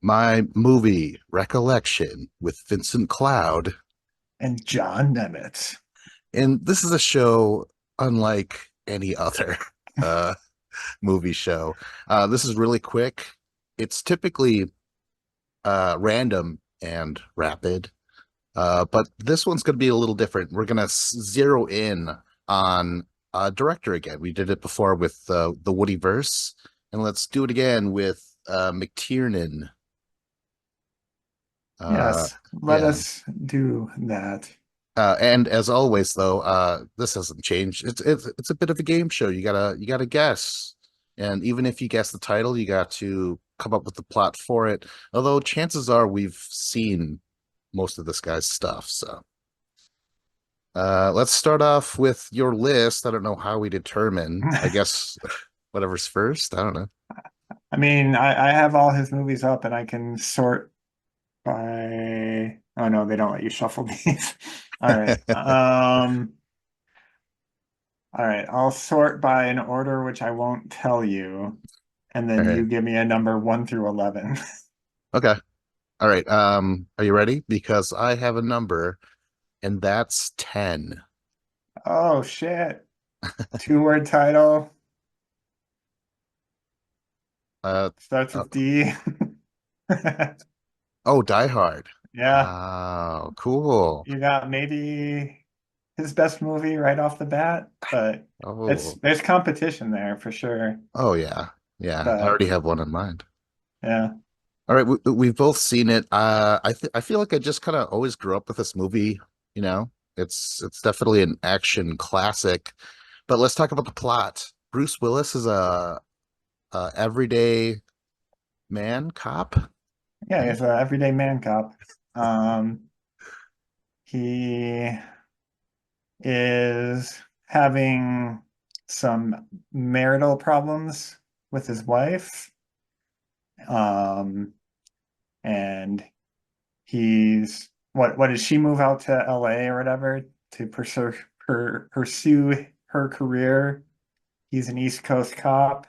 My movie Recollection with Vincent Cloud. And John Nemitz. And this is a show unlike any other uh, movie show. This is really quick. It's typically random and rapid, but this one's going to be a little different. We're going to zero in on director again. We did it before with the Woody verse, and let's do it again with McTiernan. Uh, Yes, let yeah. us do that. And as always, though, this hasn't changed. It's a bit of a game show. You gotta guess, and even if you guess the title, you got to come up with the plot for it. Although chances are we've seen most of this guy's stuff. So let's start off with your list. I don't know how we determine. I guess whatever's first. I don't know. I mean, I have all his movies up and I can sort by. Oh no, they don't let you shuffle these. All right. All right. I'll sort by an order which I won't tell you, and All then right. you give me a number 1 through 11. Okay. All right. Are you ready? Because I have a number, and that's 10. Oh shit. Two-word title. Uh, Starts uh with D. oh, Die Hard. Yeah. Oh, cool. You got maybe his best movie right off the bat, but it's Oh, there's competition there for sure. oh yeah, yeah. I But already have one in mind. yeah. All right, we've both seen it. I feel like I just kind of always grew up with this movie. You know, it's definitely an action classic. But let's talk about the plot. Bruce Willis is a everyday man cop, Yeah, right? he's an everyday man cop. Um, he is having some marital problems with his wife. Um, and he's what did she move out to LA or whatever to pursue her career? He's an East Coast cop.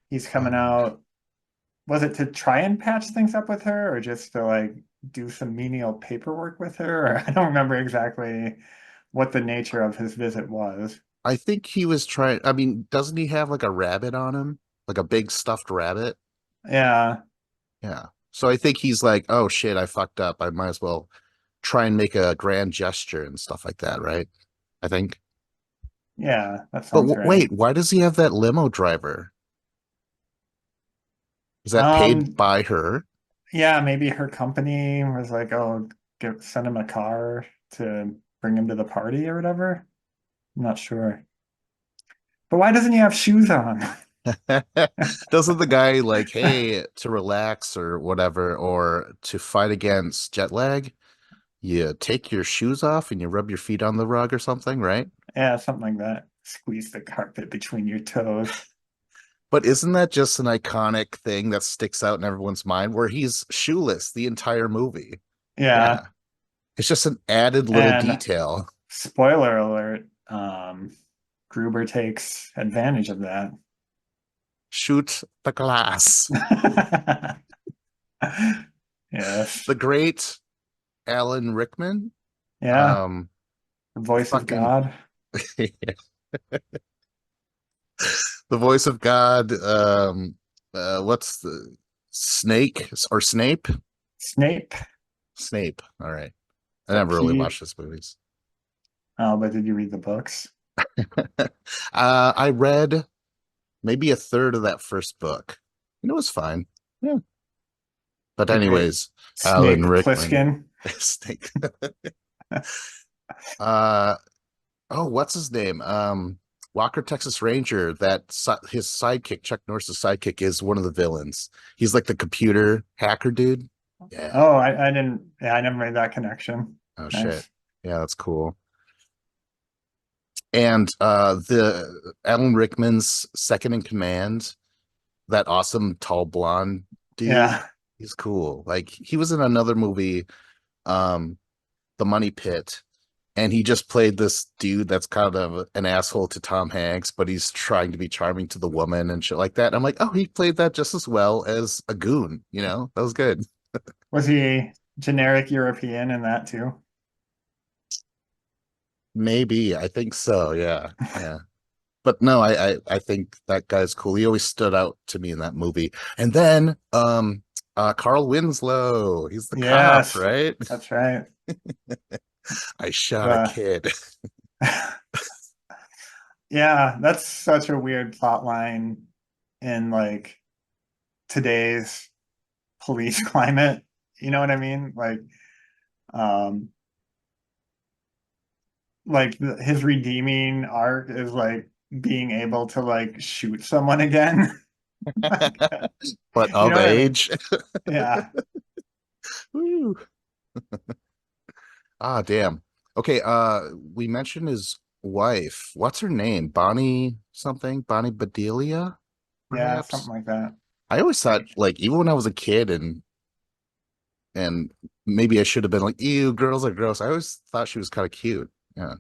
He's coming Oh, out. Was it to try and patch things up with her or just to like do some menial paperwork with her? Or I don't remember exactly what the nature of his visit was. I think he was trying. I mean, doesn't he have like a rabbit on him, like a big stuffed rabbit? Yeah, Yeah. So I think he's like, oh shit, I fucked up. I might as well try and make a grand gesture and stuff like that, right? I think. yeah, that But sounds right. wait, why does he have that limo driver? Is that paid Um, by her? yeah, maybe her company was like, oh, send him a car to bring him to the party or whatever. I'm not sure. But why doesn't he have shoes on? Doesn't the guy like, hey, to relax or whatever, or to fight against jet lag, you take your shoes off and you rub your feet on the rug or something, right? Yeah, something like that. Squeeze the carpet between your toes. But isn't that just an iconic thing that sticks out in everyone's mind where he's shoeless the entire movie? Yeah, Yeah. It's just an added little and detail. spoiler alert, Gruber takes advantage of that. Shoot the glass. Yes. The great Alan Rickman. Yeah. Um, The voice of fucking God. the voice of God. What's the Snake or Snape? Snape. Snape. All right. I The never really P. watched this movies. Oh, but did you read the books? I read maybe a third of that first book. And it was fine. Yeah. But The great anyways, Alan Snake Rickman. Plissken. Snake. uh oh, what's his name? Walker Texas Ranger, his sidekick, Chuck Norris's sidekick, is one of the villains. He's like the computer hacker dude. Yeah. Oh, I didn't, yeah, I never made that connection. Oh shit. Nice. Yeah, that's cool. And the Alan Rickman's second in command, that awesome tall blonde dude, Yeah. he's cool. Like he was in another movie, um, The Money Pit, and he just played this dude that's kind of an asshole to Tom Hanks, but he's trying to be charming to the woman and shit like that. I'm like, oh, he played that just as well as a goon, you know? That was good. Was he generic European in that too? Maybe. I think so. Yeah. Yeah. But no, I think that guy's cool. He always stood out to me in that movie. And then Carl Winslow, he's the cop, Yes, right? that's right. I shot a The kid. yeah, that's such a weird plot line in like today's police climate. You know what I mean? Um, his redeeming arc is like being able to like shoot someone again. Like, But you of know what I mean? age. Yeah, Woo. Ah, damn. Okay, we mentioned his wife. What's her name? Bonnie something? Bonnie Bedelia, yeah, something perhaps? like that. I always thought, like, even when I was a kid and maybe I should have been like, ew, girls are gross. I always thought she was kind of cute. Yeah.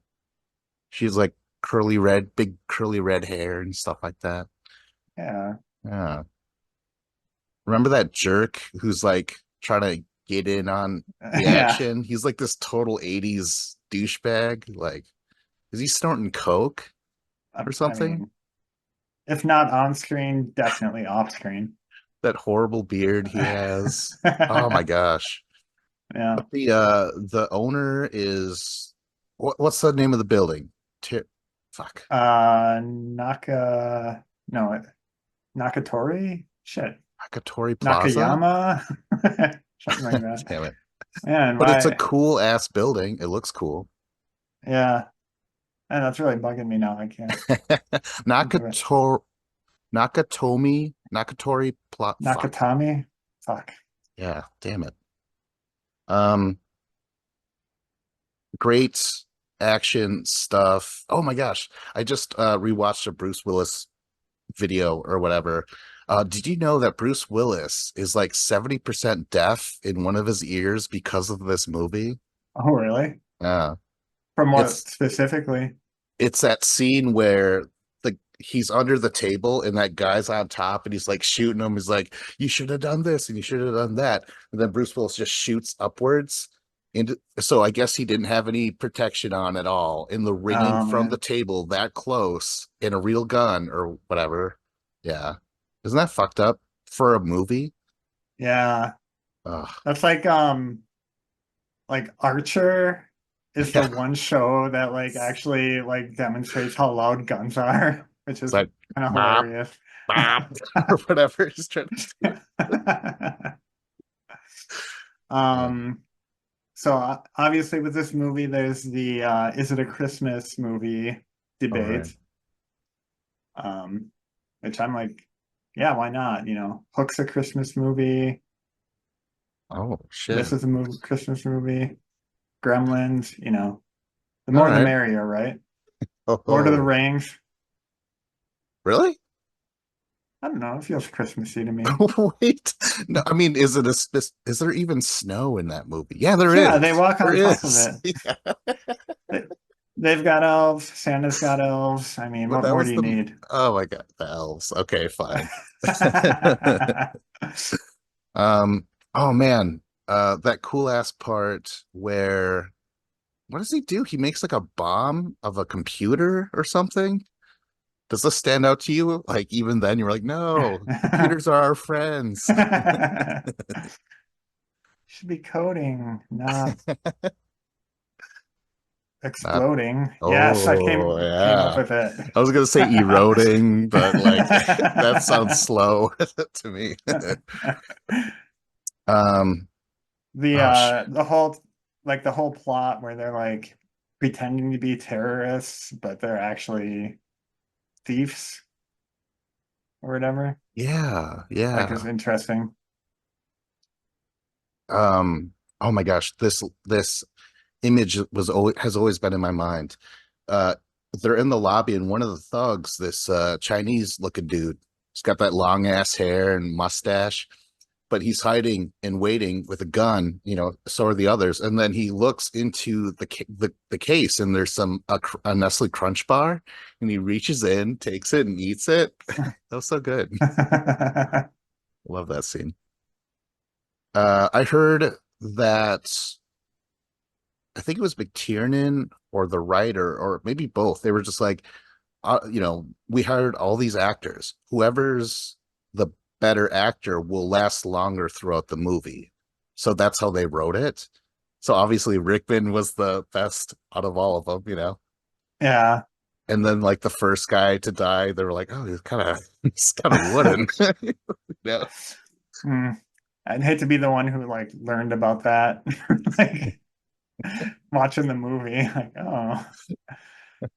She's like big curly red hair and stuff like that. Yeah, Yeah. Remember that jerk who's like trying to get in on the yeah. action? He's like this total 80s douchebag. Like, is he snorting coke or I something? mean, if not on screen, definitely off screen. That horrible beard he has. Oh my gosh. Yeah. But the owner is what's the name of the building? Ti Fuck. No, Nakatori? Shit. Akatori Plaza? Nakayama? Something like that. Damn it. Man, But it's a my, cool ass building. It looks cool. yeah. And that's really bugging me now. I can't think of it. Nakator Nakatori plot. Fuck. Nakatami? Fuck. Yeah, damn it. Um, great action stuff. Oh my gosh. I just rewatched a Bruce Willis video or whatever. Did you know that Bruce Willis is like 70% deaf in one of his ears because of this movie? Oh, really? Yeah. From what It's specifically? it's that scene where he's under the table and that guy's on top and he's like shooting him. He's like, you should have done this and you should have done that. And then Bruce Willis just shoots upwards. And so I guess he didn't have any protection on at all. In the ringing Oh, from the man. table that close in a real gun or whatever. Yeah. Isn't that fucked up for a movie? Yeah. Ugh. That's like Archer is the Yeah. one show that like actually like demonstrates how loud guns are, which It's is like kind of bop, hilarious. bop, or whatever he's trying to do. Uh, Um, so obviously with this movie, there's the is it a Christmas movie all right. debate, which I'm like, yeah, why not? Hook's a Christmas movie. Oh shit. This is a movie, Christmas movie. Gremlins, the All more the right. merrier, right? Oh, Lord of the oh. Rings. Really? I don't know. It feels Christmassy to me. Wait. No, I mean, is there even snow in that movie? Yeah, there Yeah, they is. walk There on top of is. it. Yeah. They, they've got elves. Santa's got elves. I mean, But what that more do was you the need? oh my God, the elves. Okay, fine. Um, oh man, that cool ass part where what does he do? He makes like a bomb of a computer or something. Does this stand out to you? Like even then you were like, no, computers are our friends. Should be coding, not Not exploding. Yes, I oh came up yeah. with it. I was gonna say eroding, but like that sounds slow to me. Um, The oh sh uh the whole the whole plot where they're like pretending to be terrorists, but they're actually thieves or whatever, yeah, like is yeah. interesting. Um, oh my gosh, this image has always been in my mind. Uh, they're in the lobby, and one of the thugs, this Chinese looking dude, he's got that long ass hair and mustache. but he's hiding and waiting with a gun, so are the others. And then he looks into the case, and there's a Nestle Crunch bar, and he reaches in, takes it, and eats it. That was so good. Love that scene. I heard that I think it was McTiernan or the writer, or maybe both. They were just like, we hired all these actors. Whoever's the better actor will last longer throughout the movie. So that's how they wrote it. So obviously Rickman was the best out of all of them. Yeah. And then like the first guy to die, they were like, oh, he's kind of wooden. Yeah. Mm. I'd hate to be the one who like learned about that, like watching the movie. Like, oh,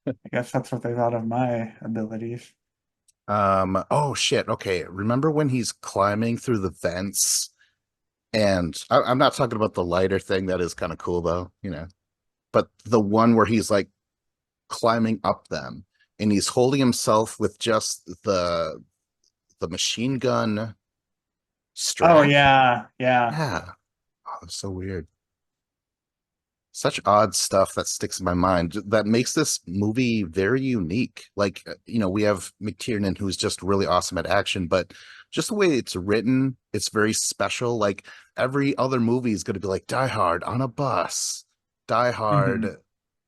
I guess that's what they thought of my abilities. Oh shit. Okay. Remember when he's climbing through the vents? And I'm not talking about the lighter thing. That is kind of cool though. But the one where he's like climbing up them, and he's holding himself with just the machine gun Oh strap. yeah, yeah, Yeah. Oh, that's so weird. Such odd stuff that sticks in my mind that makes this movie very unique. Like, we have McTiernan, who's just really awesome at action, but just the way it's written, it's very special. Like, every other movie is going to be like Die Hard on a bus, Die Hard hmm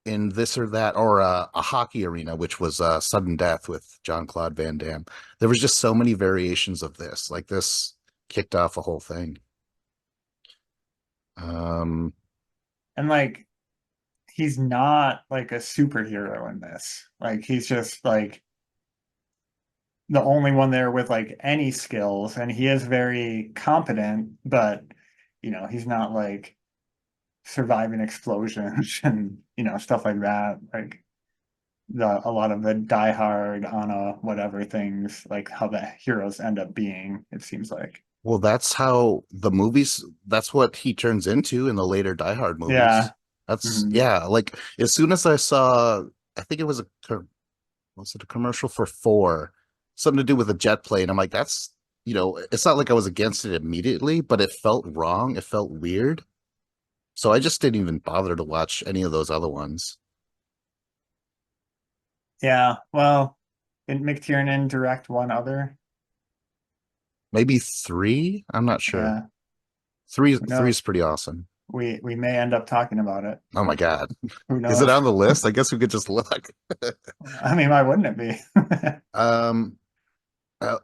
in this or that, or a hockey arena, which was Sudden Death with Jean-Claude Van Damme. There was just so many variations of this. Like, this kicked off a whole thing. Um, And like he's not like a superhero in this. Like he's just like the only one there with like any skills, and he is very competent, but he's not like surviving explosions and stuff like that. Like a lot of the Die Hard on a whatever things, like how the heroes end up being, it seems like. Well, that's what he turns into in the later Die Hard movies. Yeah. That's, hmm yeah, like as soon as I saw, I think it was was it a commercial for four, something to do with a jet plane. I'm like, it's not like I was against it immediately, but it felt wrong. It felt weird. So I just didn't even bother to watch any of those other ones. Yeah. Well, didn't McTiernan direct one other? Maybe three? I'm not sure. Yeah. Who Three is knows? pretty awesome. We may end up talking about it. Oh my God. Who Is it knows? on the list? I guess we could just look. I mean, why wouldn't it be? Um,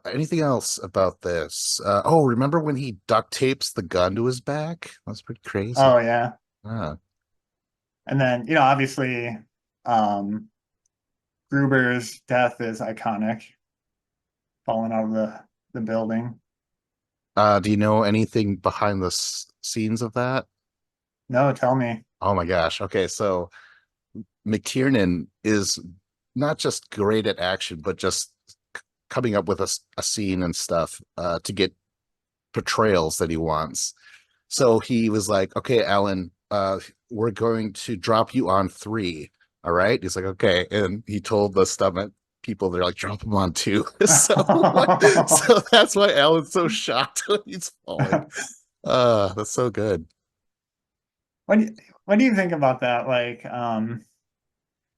anything else about this? Remember when he duct tapes the gun to his back? That's pretty crazy. Oh yeah. Ah. And then, obviously, um, Gruber's death is iconic, falling out of the building. Do you know anything behind the scenes of that? No, tell me. Oh my gosh. Okay, so McTiernan is not just great at action, but just coming up with a scene and stuff to get portrayals that he wants. So he was like, okay, Alan, we're going to drop you on three. All right. He's like, okay. And he told the stomach people, they're like, drop him on two. So that's why Alan's so shocked when he's falling. That's so good. What do you, what do you think about that? Like,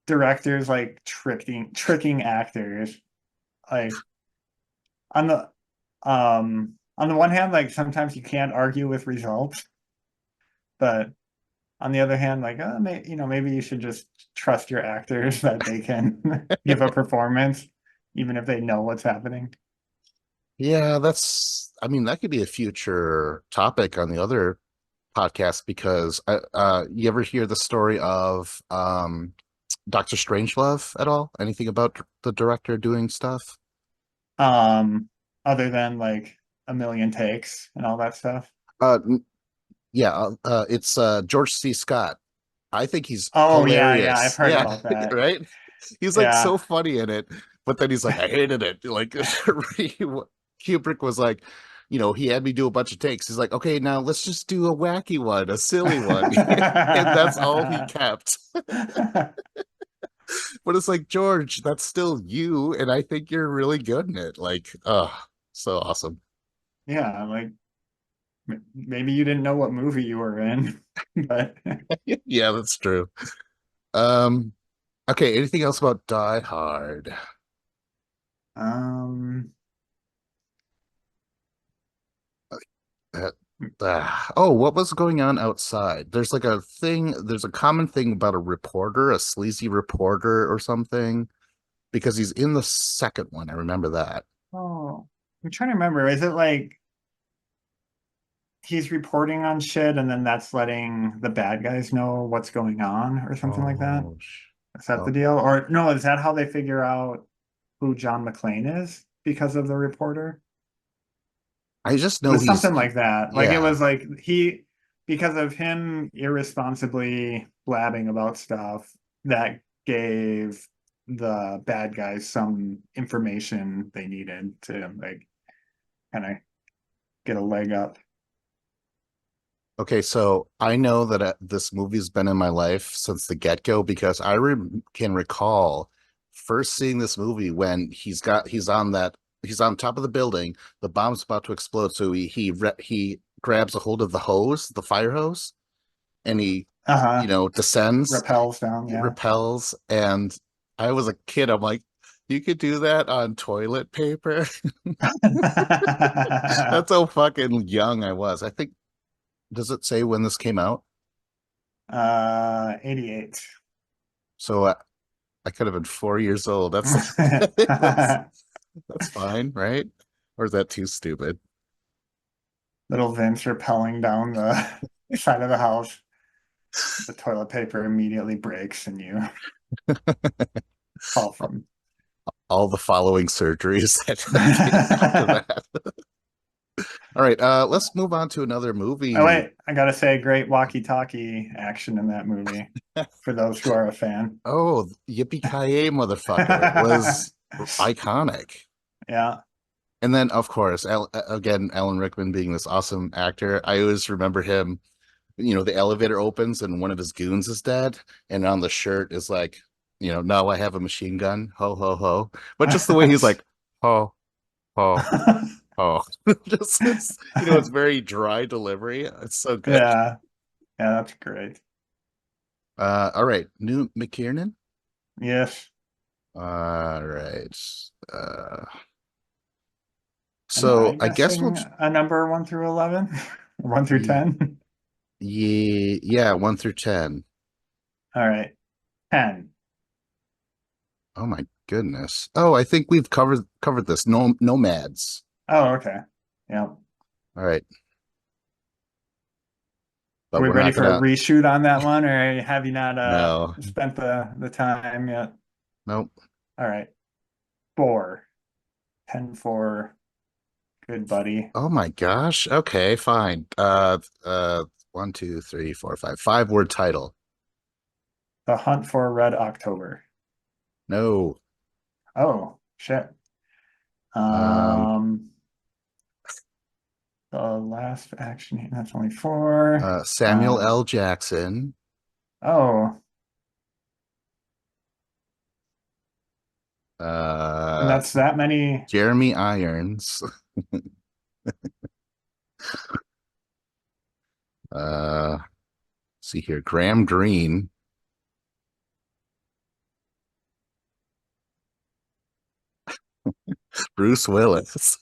directors like tricking actors. Like on the one hand, like sometimes you can't argue with results, but on the other hand, like maybe you should just trust your actors that they can give a performance, even if they know what's happening. Yeah, I mean, that could be a future topic on the other podcast because you ever hear the story of Dr. Strangelove at all? Anything about the director doing stuff? Um, Other than like a million takes and all that stuff. Uh, yeah, it's George C. Scott. I think he's Oh yeah, I've hilarious. heard Yeah, about that. right. He's like Yeah. so funny in it, but then he's like, I hated it. Like Kubrick was like, he had me do a bunch of takes. He's like, okay, now let's just do a wacky one, a silly one, and that's all he kept. But it's like, George, that's still you, and I think you're really good in it. Like, oh, so awesome. Yeah, like Maybe you didn't know what movie you were in, but Yeah, that's true. Um, okay, anything else about Die Hard? um, Uh, oh, what was going on outside? There's like a thing, there's a common thing about a reporter, a sleazy reporter or something, because he's in the second one. I remember that. oh, I'm trying to remember. Is it like he's reporting on shit and then that's letting the bad guys know what's going on or something like that? Oh, Is that the oh, deal? Or no, is that how they figure out who John McClane is because of the reporter? I just It know was something like that. Like it yeah. was like he, because of him irresponsibly blabbing about stuff, that gave the bad guys some information they needed to like kind of get a leg up. Okay, so I know that this movie's been in my life since the get-go because can recall first seeing this movie when he's on top of the building, the bomb's about to explode, so he grabs a hold of the hose, the fire hose, and he Uh-huh. descends, Repels down, it yeah. repels, and I was a kid. I'm like, you could do that on toilet paper. That's how fucking young I was. I think does it say when this came out? 88. So I could have been 4 years old. That's that's fine, right? Or is that too stupid? Little Vince repelling down the side of the house. The toilet paper immediately breaks and you fall from. All the following surgeries that came after Oh, that. All right, let's move on to another movie. wait, I gotta say, great walkie-talkie action in that movie for those who are a fan. Oh, Yippee-ki-yay, motherfucker was iconic. Yeah. And then, of course, again, Alan Rickman being this awesome actor, I always remember him. The elevator opens and one of his goons is dead, and on the shirt is like, now I have a machine gun, ho ho ho. But just the way he's like, ho ho ho, it's very dry delivery. It's so good. Yeah. Yeah, that's great. All right, new McTiernan. Yes. All right. Uh, Am I so I guess we'll, guessing a number 1 through 11? 1 through yeah, 10? yeah, 1 through 10. All right. 10. Oh my goodness. Oh, I think we've covered this. No, nomads. Oh, okay. Yeah. All right, Are but we we're ready not for a gonna. reshoot on that one, or have you not No, spent the time yet? nope. All right. 4. 10 for good buddy. Oh my gosh. Okay, fine. 1, 2, 3, 4, 5. 5-word title. The Hunt for Red October. No. Oh, shit. Um, Um, the last action, that's only 4. Samuel L. Jackson. Oh, and Uh, that's that many. Jeremy Irons. Uh, see here, Graham Greene, Bruce Willis.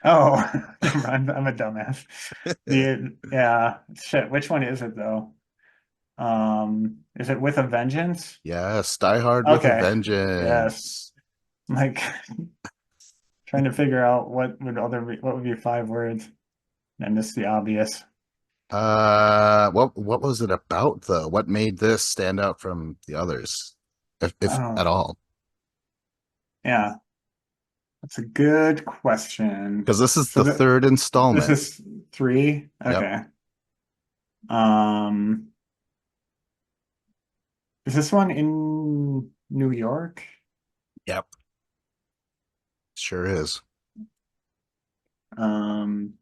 Oh, I'm a dumbass. Yeah, shit. Which one is it though? Is it With a Vengeance? Yes, Die Hard with a Okay. Yes. Vengeance. Like trying to figure out what would be 5 words. I missed the obvious. What was it about though? What made this stand out from the others, if at Oh, all? yeah. That's a good question. Because this is So the that third this installment. is 3. Yep. Okay. Um, is this one in New York? Yep. Sure is. Um,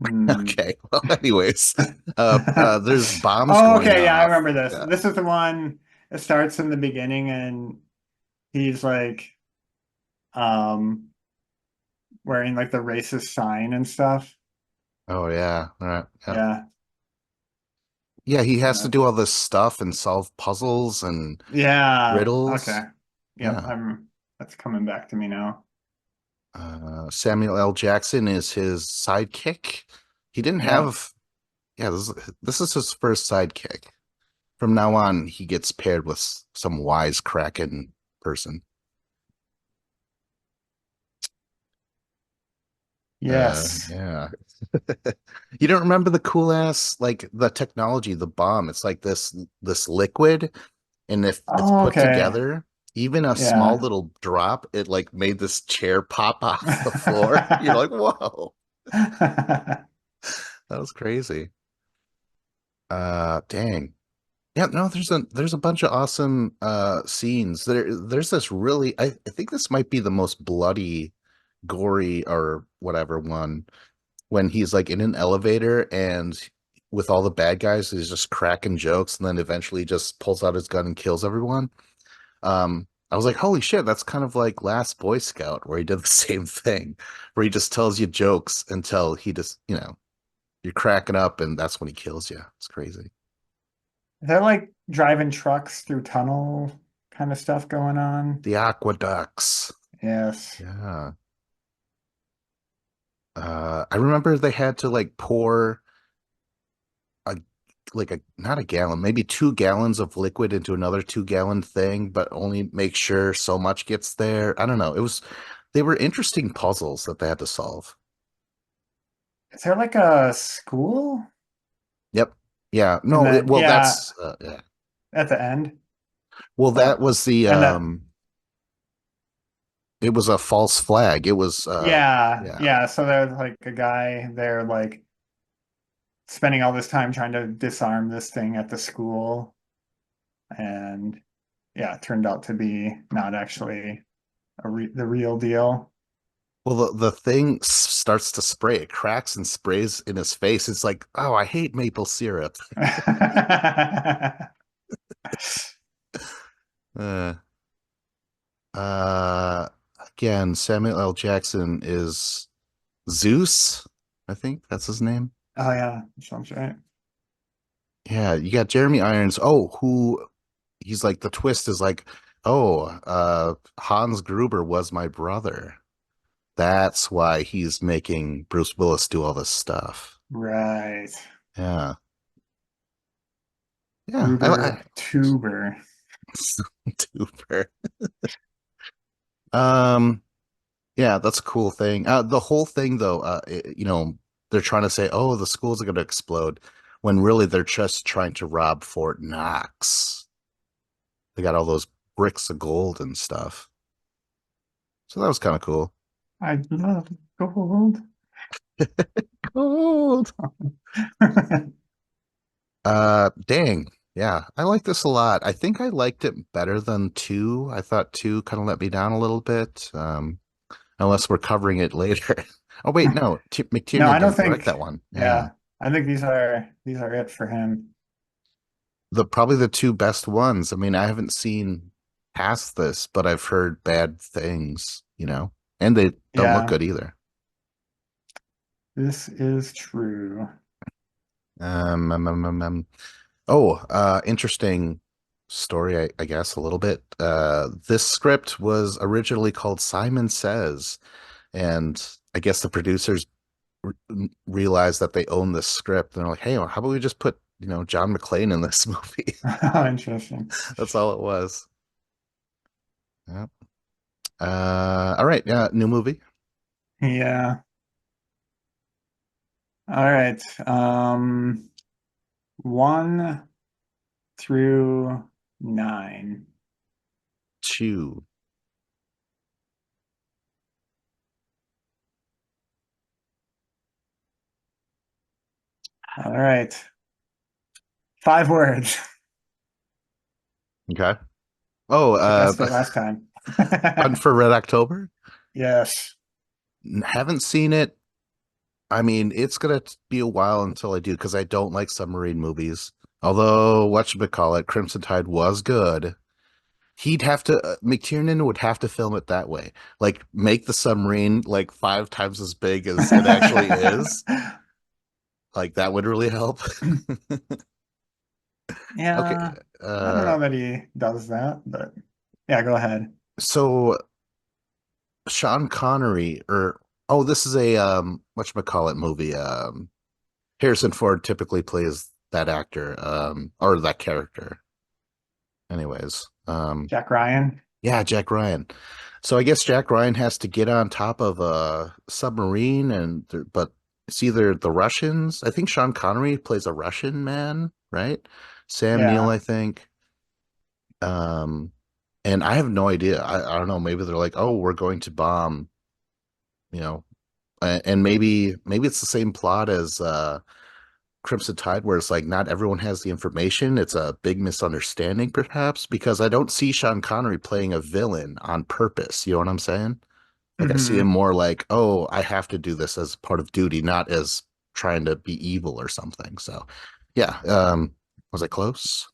hmm. Okay. Well, anyways, there's bombs Oh, going okay. Yeah, I off. remember this. Yeah. This is the one. It starts in the beginning, and he's like, um, wearing like the racist sign and stuff. Oh yeah. All right. Yeah. Yeah. Yeah, he has to Uh, do all this stuff and solve puzzles and yeah. Okay. riddles. Yep. Yeah. That's coming back to me now. Samuel L. Jackson is his sidekick. He didn't Yep. have, yeah, this is his first sidekick. From now on, he gets paired with some wisecracking person. Yes. Yeah. You don't remember the cool ass, like the technology, the bomb. It's like this liquid, and if it's Oh, put okay. together, even a small Yeah. little drop, it like made this chair pop off the floor. You're like, whoa, that was crazy. Dang. Yeah, no, there's a bunch of awesome scenes. There's this really I think this might be the most bloody, gory or whatever one when he's like in an elevator and with all the bad guys, he's just cracking jokes and then eventually just pulls out his gun and kills everyone. I was like, holy shit, that's kind of like Last Boy Scout, where he did the same thing, where he just tells you jokes until he just, you're cracking up and that's when he kills you. It's crazy. They're like driving trucks through tunnel kind of stuff going on. The aqueducts. Yes. Yeah. I remember they had to like pour a like a not a gallon, maybe 2 gallons of liquid into another 2 gallon thing, but only make sure so much gets there. I don't know. They were interesting puzzles that they had to solve. Is there like a school? Yep. Yeah. And No, then, well yeah, that's yeah. at the end. Well that Or, was the and that, it was a false flag. It was yeah, yeah. yeah. So there's like a guy there, like spending all this time trying to disarm this thing at the school. And yeah, it turned out to be not actually the real deal. Well the thing starts to spray. It cracks and sprays in his face. It's like, "Oh, I hate maple syrup." Uh Uh, again, Samuel L. Jackson is Zeus. I think that's his name. Oh yeah, sounds right. Yeah, you got Jeremy Irons. Oh, who he's like the twist is like, oh, Hans Gruber was my brother. That's why he's making Bruce Willis do all this stuff. Right. Yeah, yeah. Gruber Tuber. Super. Um, Yeah, that's a cool thing. The whole thing, though, they're trying to say, "Oh, the schools are going to explode," when really they're just trying to rob Fort Knox. They got all those bricks of gold and stuff. So that was kind of cool. I love gold. Gold. Dang. Yeah, I like this a lot. I think I liked it better than two. I thought two kind of let me down a little bit. Unless we're covering it later. Oh wait, no, No, McTiernan I don't didn't direct think. that one. Yeah. Yeah, I think these are it for him. The probably the two best ones. I mean, I haven't seen past this, but I've heard bad things, and they don't look Yeah, good either. this is true. Um, um, um, um, um. Interesting story, I guess, a little bit. This script was originally called Simon Says, and I guess the producers re realized that they own this script. And they're like, hey, well, how about we just put, John McClane in this movie? Interesting. That's all it was. Yeah. All right. Yeah, new movie. Yeah. All right. 1 through 9. 2. All right. 5 words. Okay. Oh, I guessed it last time. Hunt for Red October. Yes. Haven't seen it. I mean, it's gonna be a while until I do because I don't like submarine movies. Although, whatchamacallit, Crimson Tide was good. He'd have to McTiernan would have to film it that way. Like make the submarine like 5 times as big as it actually is. Like that would really help. Okay. Yeah, I don't Uh know that he does that, but yeah, go ahead. so Sean Connery or oh, this is a whatchamacallit movie. Harrison Ford typically plays that actor, or that character. Anyways, Jack Ryan. yeah, Jack Ryan. So I guess Jack Ryan has to get on top of a submarine, but it's either the Russians. I think Sean Connery plays a Russian man, right? Sam Neill, Yeah. I think. Um, and I have no idea. I don't know. Maybe they're like, oh, we're going to bomb, you know, and maybe it's the same plot as Crimson Tide, where it's like not everyone has the information. It's a big misunderstanding, perhaps, because I don't see Sean Connery playing a villain on purpose. You know what I'm saying? Like I see him Hmm. more like, oh, I have to do this as part of duty, not as trying to be evil or something. So, yeah, was I close?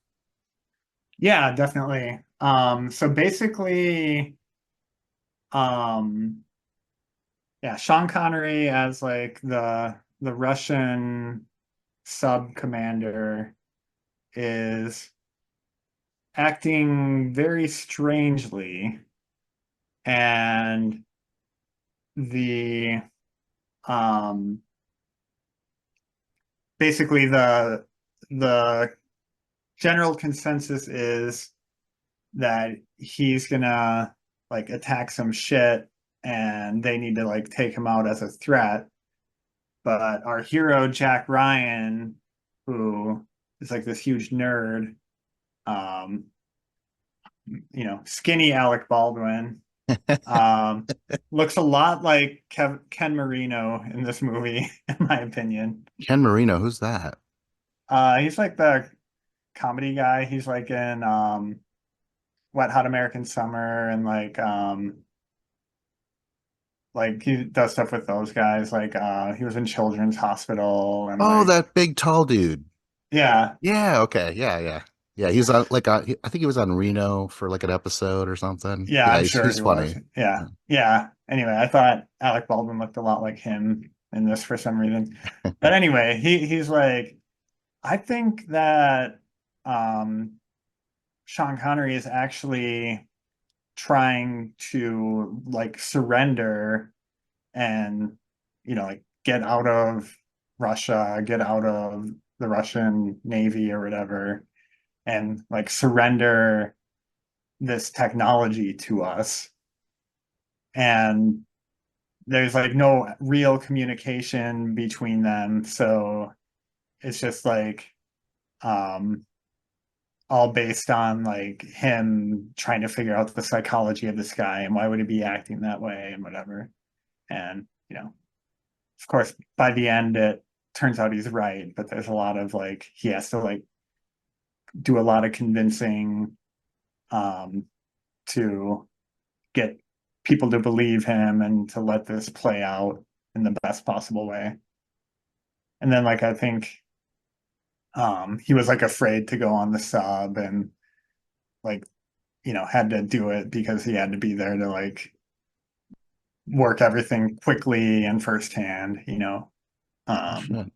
Yeah, definitely. So basically, um, yeah, Sean Connery as like the Russian sub commander is acting very strangely, and the um basically the general consensus is that he's gonna like attack some shit and they need to like take him out as a threat. But our hero Jack Ryan, who is like this huge nerd, um, skinny Alec Baldwin, um, looks a lot like Ken Marino in this movie, in my opinion. Ken Marino, who's that? He's like the comedy guy. He's like in Wet Hot American Summer and like he does stuff with those guys. Like he was in Children's Hospital and Oh, like that big tall dude. yeah, Yeah, okay, yeah. Yeah, he's on like I think he was on Reno for like an episode or something. yeah, Yeah, I'm he's sure he's he was. funny. Yeah. Yeah. Anyway, I thought Alec Baldwin looked a lot like him in this for some reason. But anyway, he's like I think that um Sean Connery is actually trying to like surrender and like get out of Russia, get out of the Russian Navy or whatever, and like surrender this technology to us. And there's like no real communication between them. So it's just like um all based on like him trying to figure out the psychology of this guy and why would he be acting that way and whatever. And of course, by the end, it turns out he's right, but there's a lot of like he has to like do a lot of convincing um, to get people to believe him and to let this play out in the best possible way. And then like I think he was like afraid to go on the sub and like had to do it because he had to be there to like work everything quickly and firsthand. Oh, Um, shit.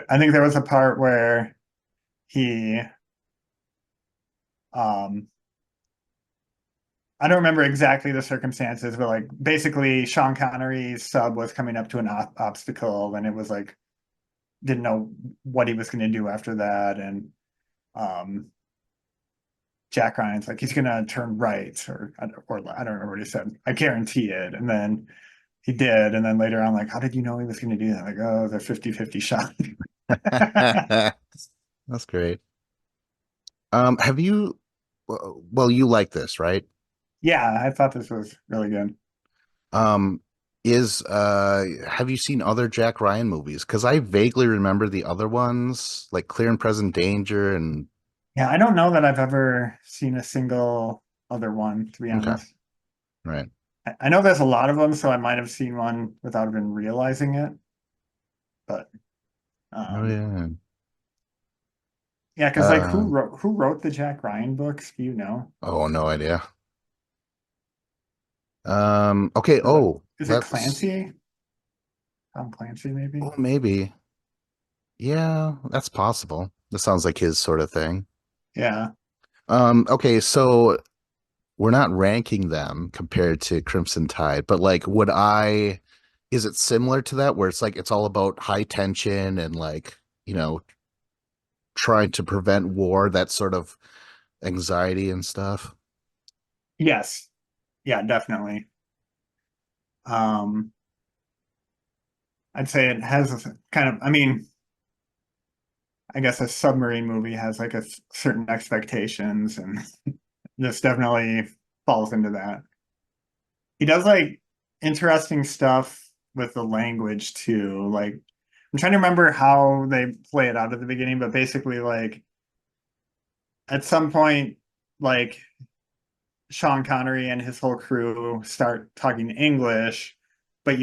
I think there was a part where he um I don't remember exactly the circumstances, but like basically Sean Connery's sub was coming up to an obstacle and it was like didn't know what he was going to do after that. And um, Jack Ryan's like, he's going to turn right or I don't remember what he said. I guarantee it. And then he did. And then later on, like, how did you know he was going to do that? Like, oh, the 50-50 shot. That's great. Have you well, you like this, right? Yeah, I thought this was really good. Um, is have you seen other Jack Ryan movies? Because I vaguely remember the other ones, like Clear and Present Danger and Yeah, I don't know that I've ever seen a single other one, to be okay, honest. right. I know there's a lot of them, so I might have seen one without even realizing it. But Oh um, yeah. Yeah, because like Uh, who wrote the Jack Ryan books? Do you know? oh, no idea. Okay. Is it Oh, is it let's. Clancy? Tom Clancy, maybe? Oh, maybe. Yeah, that's possible. This sounds like his sort of thing. Yeah. Okay, so we're not ranking them compared to Crimson Tide, but like, is it similar to that where it's like it's all about high tension and like, trying to prevent war, that sort of anxiety and stuff? Yes. Yeah, definitely. Um, I'd say it has a kind of, I mean, I guess a submarine movie has like certain expectations, and this definitely falls into that. He does like interesting stuff with the language too. Like, I'm trying to remember how they play it out at the beginning, but basically, like, at some point, like, Sean Connery and his whole crew start talking English, but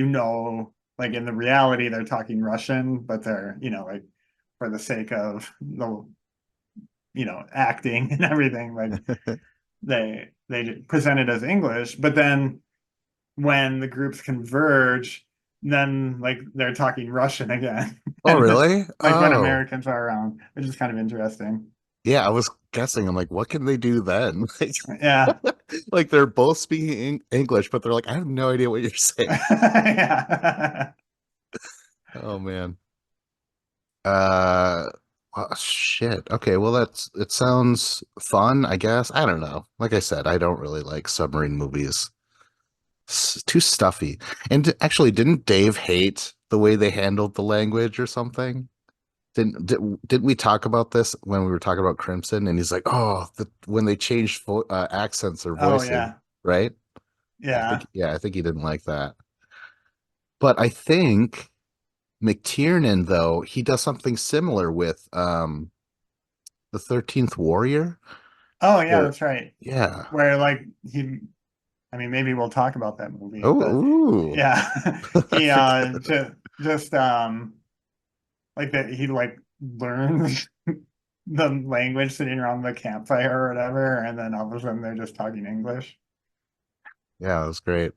like in the reality, they're talking Russian, but they're, like for the sake of the, acting and everything, like they present it as English, but then when the groups converge, then like they're talking Russian again. Oh, And it's really? like when Oh, Americans are around, which is kind of interesting. yeah, I was guessing. I'm like, what can they do then? Yeah. Like they're both speaking English, but they're like, I have no idea what you're saying. Yeah. Oh man. Uh, shit. Okay, well it sounds fun, I guess. I don't know. Like I said, I don't really like submarine movies. Too stuffy. And actually, didn't Dave hate the way they handled the language or something? Didn't we talk about this when we were talking about Crimson? And he's like, "Oh, when they changed accents or Oh voicing, yeah. right?" Yeah. I think he didn't like that. But I think McTiernan, though, he does something similar with the 13th Warrior, Oh yeah, where that's right. yeah. Where like I mean maybe we'll talk about that movie, Oh, but ooh. yeah, I he forgot. just like that he like learns the language sitting around the campfire or whatever, and then all of a sudden they're just talking English. Yeah, it was great.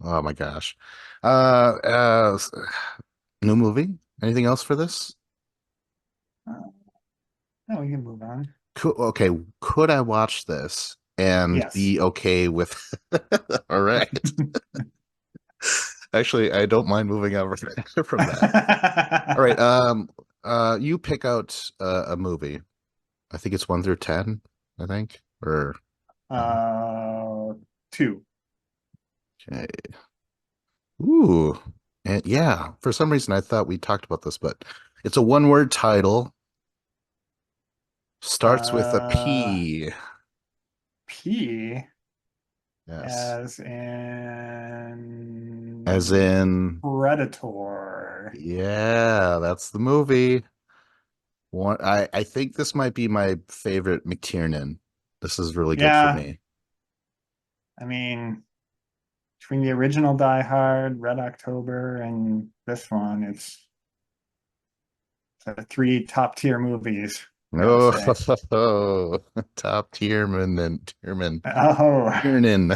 Oh my gosh. Uh, uh, s- New movie? Anything else for this? Uh, no, we can move on. Okay, could I watch this and Yes. be okay with? All right. Actually, I don't mind moving over from that. All right. You pick out a movie. I think it's 1 through 10, I think, or uh, two. okay. Ooh, and yeah. For some reason, I thought we talked about this, but it's a one-word title. Starts with a Uh, P. P Yes, as as in in Predator. yeah. That's the movie. I think this might be my favorite McTiernan. This is really good for Yeah, me. I mean, between the original Die Hard, Red October, and this one, it's three top tier movies, I gotta Oh, say. top tierman and Oh, Tiernan.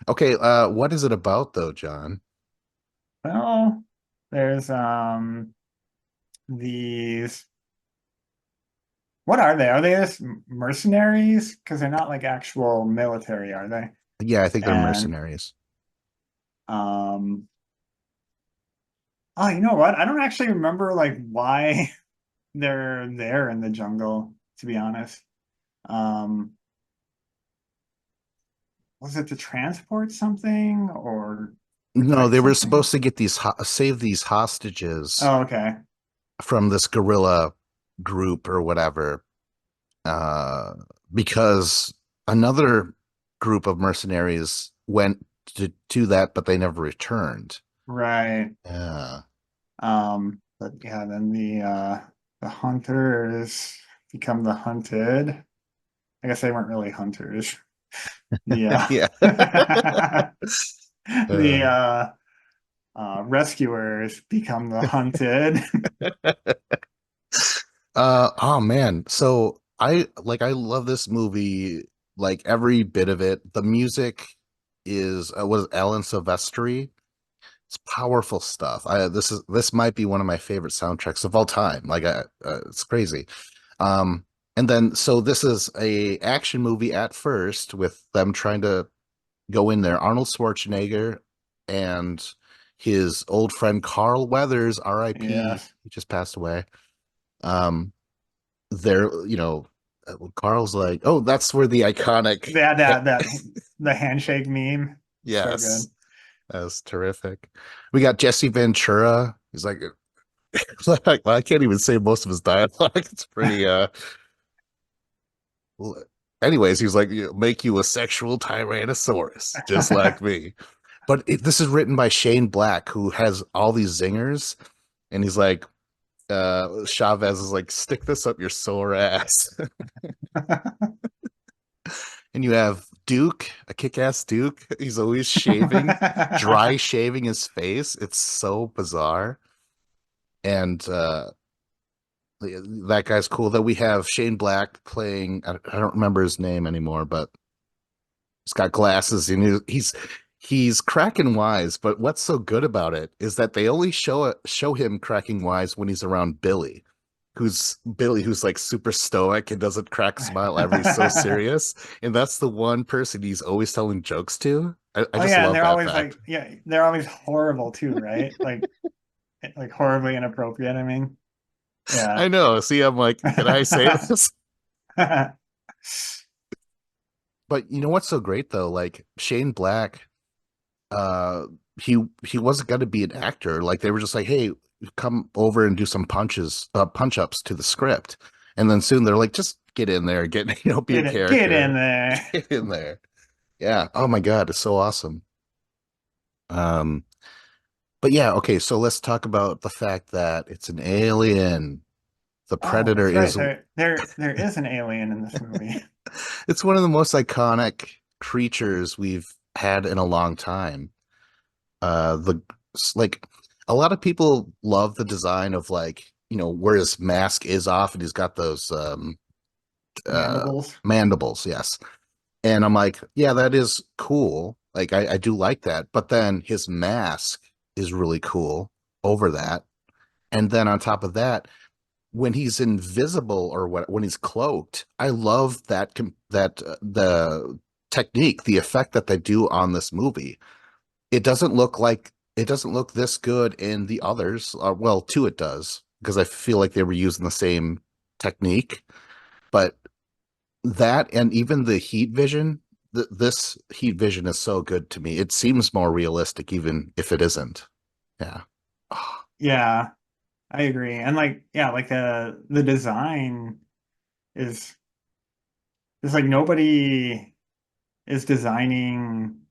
Okay, what is it about though, John? well, there's these. What are they? Are they just mercenaries? Because they're not like actual military, are they? Yeah, I think they're And mercenaries. um, oh, you know what? I don't actually remember like why they're there in the jungle, to be honest. Um, was it to transport something or No, protect they were something? supposed to get save these hostages Oh, okay. from this guerrilla group or whatever, uh, because another group of mercenaries went to do that, but they never returned. Right. Yeah. But yeah, then the hunters become the hunted. I guess they weren't really hunters. The Yeah. the Uh, rescuers become the hunted. Oh man. So I love this movie, like every bit of it. The music is was Alan Silvestri. It's powerful stuff. This might be one of my favorite soundtracks of all time. It's crazy. Um, and then so this is a action movie at first with them trying to go in there. Arnold Schwarzenegger and his old friend Carl Weathers, R.I.P. Yes. He just passed away. Um, they're Carl's like, oh, that's where the iconic That the handshake meme. So yes, good. that was terrific. We got Jesse Ventura. He's like, well, I can't even say most of his dialogue. It's pretty anyways, he's like, make you a sexual tyrannosaurus, just like me. But this is written by Shane Black, who has all these zingers, and he's like, Chavez is like, stick this up your sore ass. And you have Duke, a kick-ass Duke. He's always shaving, dry shaving his face. It's so bizarre. And that guy's cool. That we have Shane Black playing. I don't remember his name anymore, but he's got glasses and he's cracking wise. But what's so good about it is that they only show him cracking wise when he's around Billy, who's like super stoic and doesn't crack a smile ever. He's so serious, and that's the one person he's always telling jokes to. I Oh just yeah, and love they're that always fact. like, yeah, they're always horrible too, right? Like horribly inappropriate. I mean, yeah. I know. See, I'm like, can I say this? But you know what's so great though? Like Shane Black, uh, he wasn't going to be an actor. Like they were just like, hey, come over and do some punch ups to the script, and then soon they're like, just get in there, be a Get in character, there. get in there. Yeah. Oh my God, it's so awesome. Um, but yeah, okay, so let's talk about the fact that it's an alien. The Oh, Predator that's right. is There is an alien in this movie. it's one of the most iconic creatures we've had in a long time. The like a lot of people love the design of like, where his mask is off and he's got those uh Mandibles. mandibles, yes. And I'm like, yeah, that is cool. Like I do like that. But then his mask is really cool over that. And then on top of that, when he's invisible or when he's cloaked, I love the technique, the effect that they do on this movie. It doesn't look this good in the others. Well, two it does because I feel like they were using the same technique, but that and even the heat vision, this heat vision is so good to me. It seems more realistic even if it isn't. Yeah. Oh, Yeah, I agree. And like, yeah, like the design is it's like nobody is designing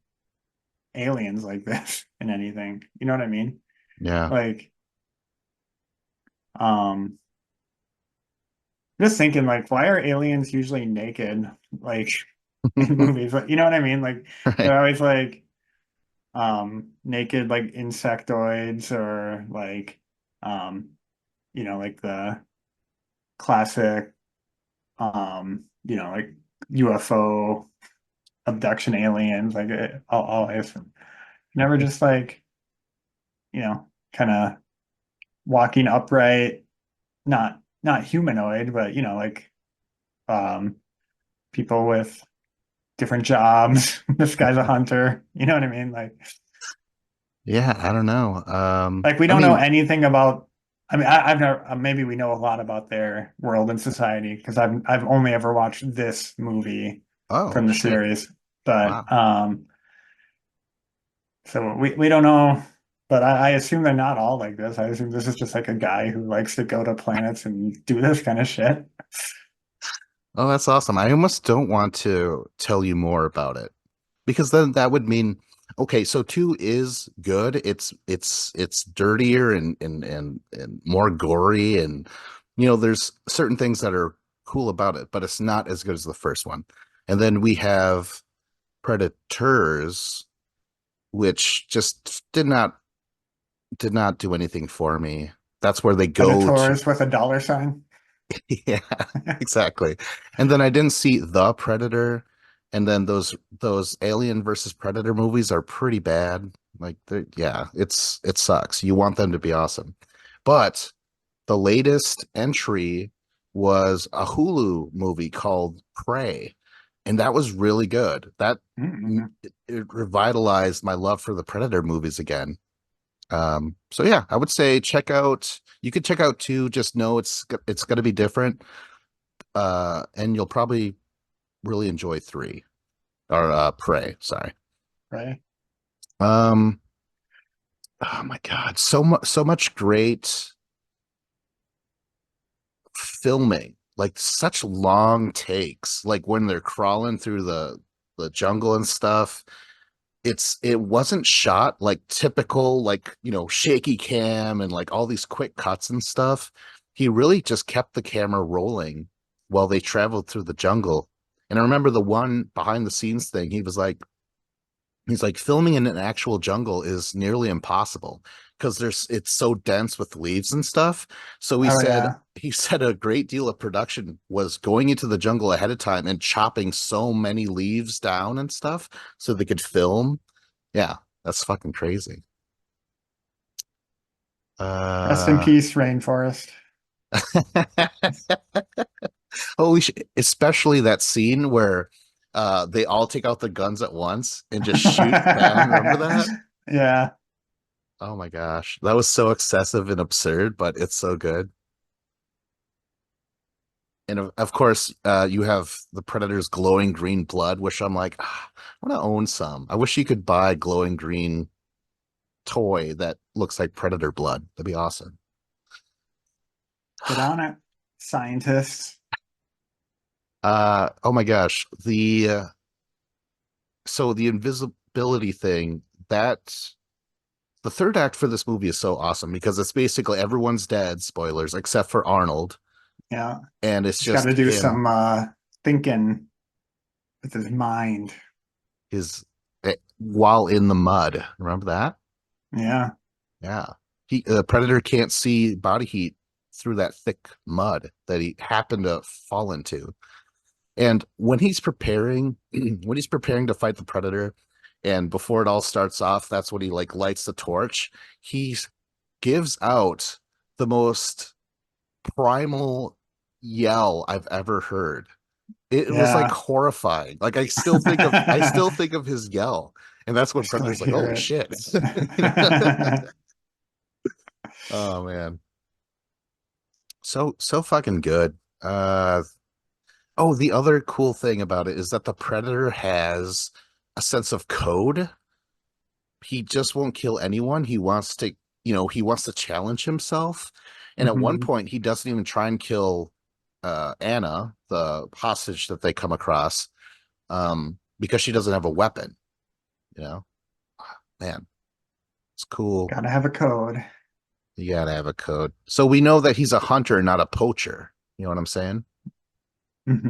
aliens like this in anything. You know what I mean? yeah. Like, um, just thinking like, why are aliens usually naked? Like in movies, like, you know what I mean? Like Right. they're always like naked like insectoids or like um like the classic like UFO abduction aliens like always never just like kind of walking upright, not humanoid, but like um people with different jobs. This guy's a hunter, you know what I mean? Yeah, I don't know. Like we I don't know mean, anything about. I mean, I've never. Maybe we know a lot about their world and society because I've only ever watched this movie oh from the shit. series. But Wow. so we don't know. But I assume they're not all like this. I assume this is just like a guy who likes to go to planets and do this kind of shit. Oh, that's awesome. I almost don't want to tell you more about it because then that would mean okay, so two is good. It's dirtier and more gory and there's certain things that are cool about it, but it's not as good as the first one. And then we have Predators, which just did not do anything for me. That's where they go to Predators with a dollar sign. Yeah, exactly. And then I didn't see The Predator, and then those Alien versus Predator movies are pretty bad. Like, yeah, it sucks. You want them to be awesome, but the latest entry was a Hulu movie called Prey, and that was really good. Mm. It revitalized my love for the Predator movies again. So yeah, I would say check out. You could check out two. Just know it's going to be different, and you'll probably really enjoy three or Prey. Sorry. Right. Um. Oh my God, so much great filming, like such long takes, like when they're crawling through the jungle and stuff. It wasn't shot like typical, like, shaky cam and like all these quick cuts and stuff. He really just kept the camera rolling while they traveled through the jungle. And I remember the one behind the scenes thing, he's like filming in an actual jungle is nearly impossible because it's so dense with leaves and stuff. So Oh yeah. he said a great deal of production was going into the jungle ahead of time and chopping so many leaves down and stuff so they could film. Yeah, that's fucking crazy. Rest in Uh peace, rainforest. Holy shit, especially that scene where they all take out the guns at once and just shoot down. Remember that? Yeah. Oh my gosh. That was so excessive and absurd, but it's so good. And of course, you have the Predator's glowing green blood, which I'm like, I want to own some. I wish you could buy glowing green toy that looks like Predator blood. That'd be awesome. Get on it, scientists. Oh my gosh. The invisibility thing, that the third act for this movie is so awesome because it's basically everyone's dead, spoilers, except for Arnold, Yeah. and it's He's got just to do him, some thinking with his mind. his while in the mud. Remember that? Yeah. Yeah. The predator can't see body heat through that thick mud that he happened to fall into. And when he's preparing to fight the predator, and before it all starts off, that's when he like lights the torch. He gives out the most primal yell I've ever heard. It was like Yeah. horrifying. Like I still I think of his yell, and that's when still Predator's like, "Holy hear shit!" You know? it. Oh man, so fucking good. Oh, the other cool thing about it is that the Predator has a sense of code. He just won't kill anyone. He wants to challenge himself. And at one Mhm. point, he doesn't even try and kill Anna, the hostage that they come across, because she doesn't have a weapon. You know, man, it's cool. Gotta have a code. You gotta have a code. So we know that he's a hunter, not a poacher. You know what I'm saying? But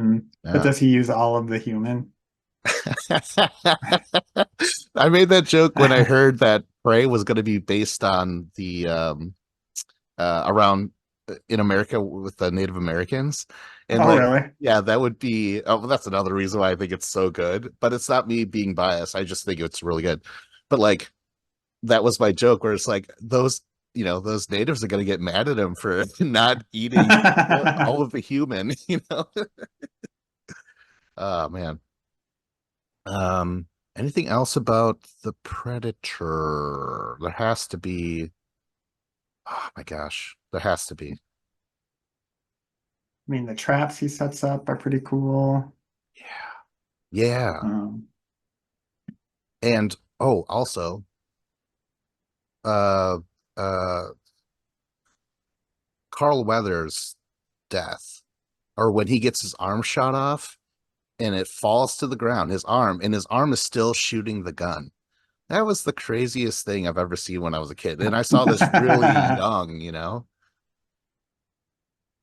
Yeah. does he use all of the human? I made that joke when I heard that Prey was going to be based on the around in America with the Native Americans, and Oh, like, really? yeah, that would be. Oh, well, that's another reason why I think it's so good. But it's not me being biased. I just think it's really good. But like, that was my joke where it's like those natives are going to get mad at him for not eating all of the human. Oh man. Um, Anything else about the Predator? There has to be. Oh my gosh, there has to be. I mean, the traps he sets up are pretty cool. Yeah. Yeah. Um, And oh, also, uh uh Carl Weathers' death, or when he gets his arm shot off and it falls to the ground, his arm is still shooting the gun. That was the craziest thing I've ever seen when I was a kid. And I saw this really young.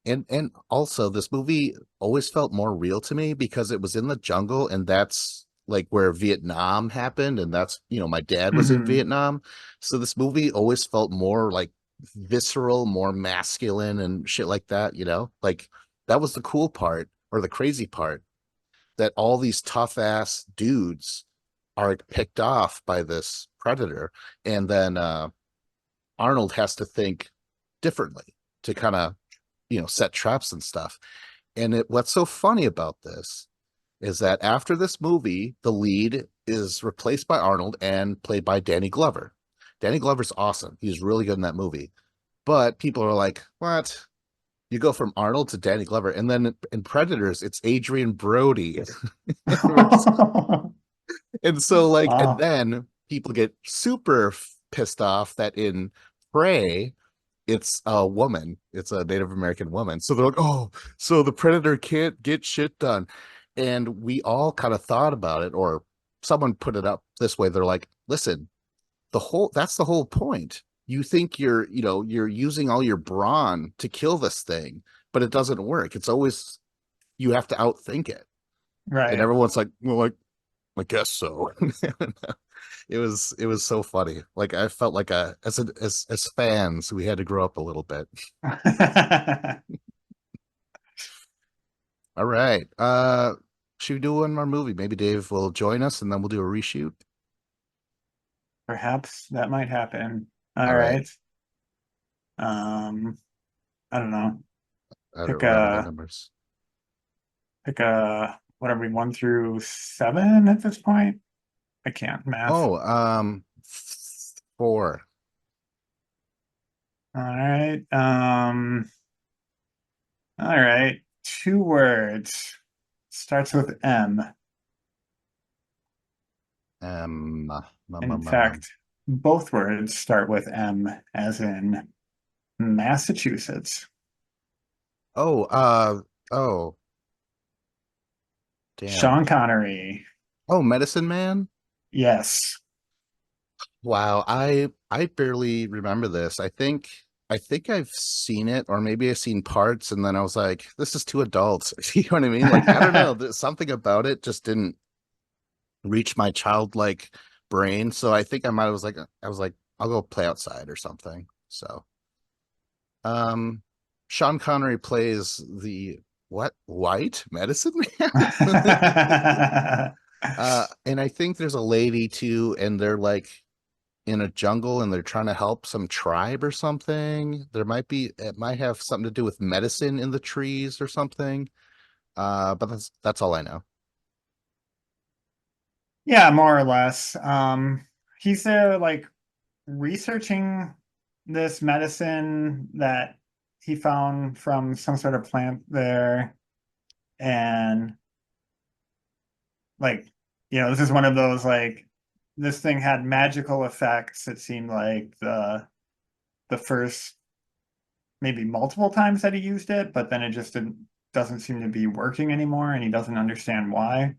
And also this movie always felt more real to me because it was in the jungle, and that's like where Vietnam happened, and that's my dad was in mhm. Vietnam. So this movie always felt more like visceral, more masculine and shit like that, like that was the cool part or the crazy part, that all these tough ass dudes are picked off by this predator, and then Arnold has to think differently to kind of set traps and stuff. And what's so funny about this is that after this movie, the lead is replaced by Arnold and played by Danny Glover. Danny Glover's awesome. He's really good in that movie. But people are like, what? You go from Arnold to Danny Glover, and then in Predators, it's Adrian Brody. And so, like, and Wow. then people get super pissed off that in Prey, it's a woman, it's a Native American woman. So they're like, oh, so the Predator can't get shit done. And we all kind of thought about it, or someone put it up this way. They're like, listen, that's the whole point. You think you're using all your brawn to kill this thing, but it doesn't work. It's always you have to outthink it. And Right. everyone's like, well, like, I guess so. It was so funny. Like I felt like as fans, we had to grow up a little bit. All right. Should we do one more movie? Maybe Dave will join us and then we'll do a reshoot. Perhaps that might happen. All All right. right. Um, I don't know. I don't Pick remember the a numbers. pick a what are we 1 through 7 at this point? I can't math. Oh, 4. All right. All right. 2 words. Starts with M. In fact, both words start with M, as in Massachusetts. oh, oh, damn. Sean Connery. Oh, Medicine Man? Yes. Wow, I barely remember this. I think I've seen it, or maybe I've seen parts, and then I was like, this is too adult. You know what I mean? Like, I don't know. There's something about it just didn't reach my childlike brain. So I think I was like, I'll go play outside or something. So um Sean Connery plays the what? White medicine man? And I think there's a lady too, and they're like in a jungle and they're trying to help some tribe or something. It might have something to do with medicine in the trees or something. But that's all I know. Yeah, more or less. He's there like researching this medicine that he found from some sort of plant there. And like, this is one of those like this thing had magical effects. It seemed like the first maybe multiple times that he used it, but then it just doesn't seem to be working anymore, and he doesn't understand why.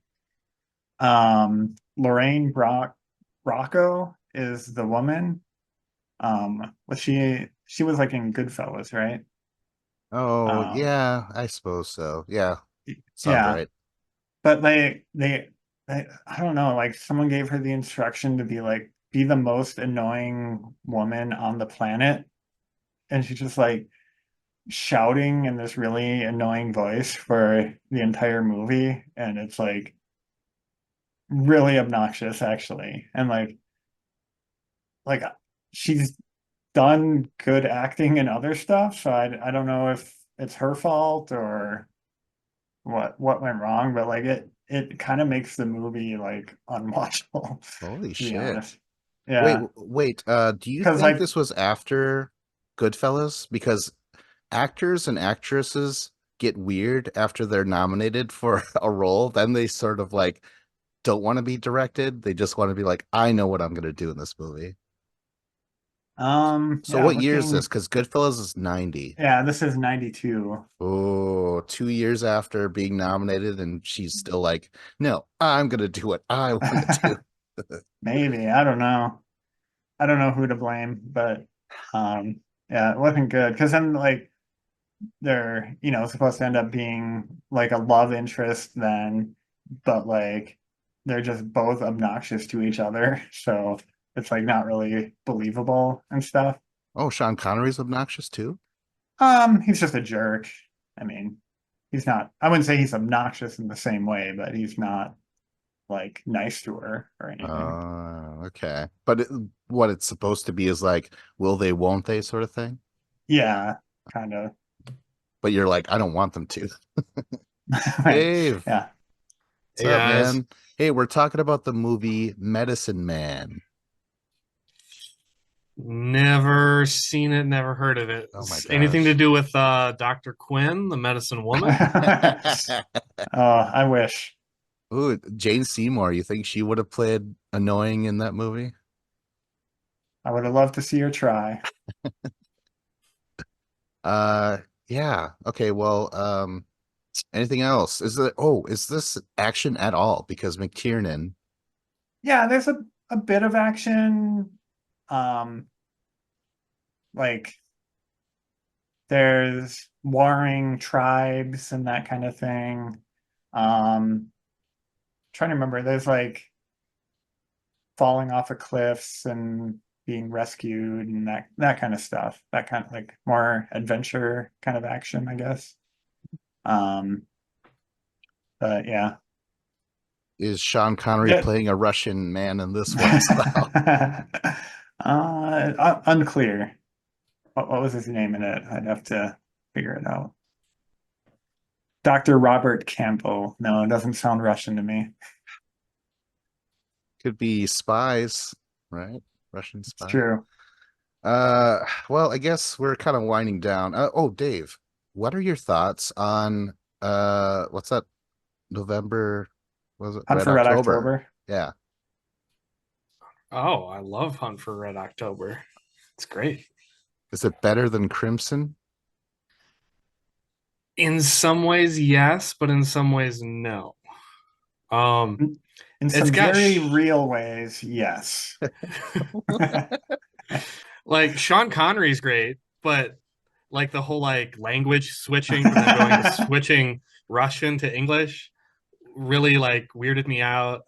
Lorraine Bracco is the woman. Was she was like in Goodfellas, right? Oh, Um, yeah, I suppose so. Yeah, sounds yeah, right. but they I don't know, like someone gave her the instruction to be the most annoying woman on the planet, and she's just like shouting in this really annoying voice for the entire movie, and it's like really obnoxious actually. And like she's done good acting in other stuff, so I don't know if it's her fault or what went wrong, but like it kind of makes the movie like unwatchable, Holy to be shit. honest. Wait, Yeah, wait. Do you because think like this was after Goodfellas? Because actors and actresses get weird after they're nominated for a role. Then they sort of like don't want to be directed. They just want to be like, I know what I'm going to do in this movie. So yeah, what year is this? looking Because Goodfellas is 90. yeah, this is 92. Oh, 2 years after being nominated, and she's still like, no, I'm going to do what I want to do. Maybe, I don't know. I don't know who to blame, but um yeah, it wasn't good because then like they're supposed to end up being like a love interest then, but like they're just both obnoxious to each other, so it's like not really believable and stuff. Oh, Sean Connery's obnoxious too? He's just a jerk. I mean, he's not, I wouldn't say he's obnoxious in the same way, but he's not like nice to her or anything. Okay. But what it's supposed to be is like, will they, won't they sort of thing. Yeah, kind of. But you're like, I don't want them to. Right. Dave, Yeah. what's Hey up, guys, man? Hey, we're talking about the movie Medicine Man. never seen it, never heard of it. Oh my Anything to gosh. do with Dr. Quinn, the medicine woman? I wish. Ooh, Jane Seymour, you think she would have played annoying in that movie? I would have loved to see her try. Uh, yeah. Okay, well, anything else? Is this action at all? Because McTiernan, Yeah, there's a bit of action. Um, like there's warring tribes and that kind of thing. Trying to remember, there's like falling off of cliffs and being rescued and that kind of stuff. That kind of like more adventure kind of action, I guess. Um, but yeah. is Sean Connery Yeah. playing a Russian man in this one as well? Unclear. What was his name in it? I'd have to figure it out. Dr. Robert Campbell. No, it doesn't sound Russian to me. Could be spies, right? Russian It's spy. true. Uh, well, I guess we're kind of winding down. Oh, Dave, what are your thoughts on what's that? November, was it Hunt Red for Red October? October. Yeah. Oh, I love Hunt for Red October. It's great. Is it better than Crimson? In some ways, yes, but in some ways, no. Um, In it's some got very real ways, yes. like Sean Connery's great, but like the whole like language switching for them going to switching Russian to English really like weirded me out.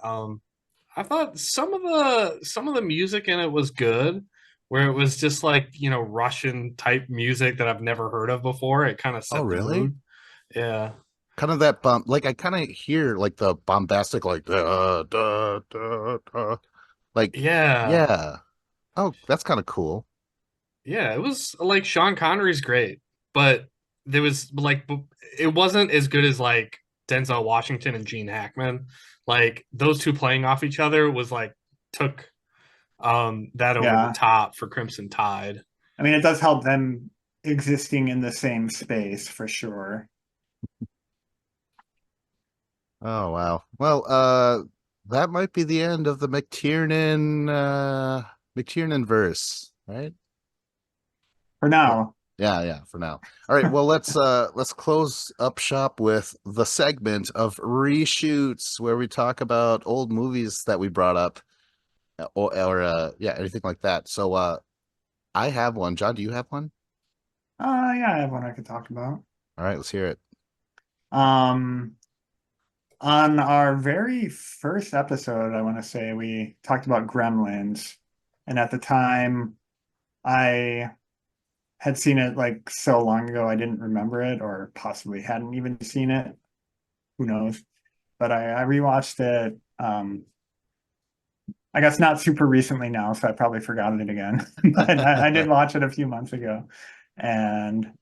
I thought some of the music in it was good, where it was just like Russian type music that I've never heard of before. It kind of Oh, set the really? mood. Yeah, Kind of that bump. Like I kind of hear like the bombastic, like like yeah, yeah. Oh, that's kind of cool. yeah. It was like Sean Connery's great, but there was like it wasn't as good as like Denzel Washington and Gene Hackman. Like those two playing off each other was like took that over the Yeah. top for Crimson Tide. I mean, it does help them existing in the same space for sure. Oh wow. Well, that might be the end of the McTiernan verse, right? For Well, now. yeah, yeah, for now. All right, well let's close up shop with the segment of reshoots where we talk about old movies that we brought up or yeah, anything like that. So I have one. John, do you have one? Yeah, I have one I could talk about. All right, let's hear it. Um, on our very first episode, I want to say we talked about Gremlins, and at the time, I had seen it like so long ago, I didn't remember it, or possibly hadn't even seen it. Who knows? But I rewatched it. I guess not super recently now, so I probably forgot it again. But I did watch it a few months ago, and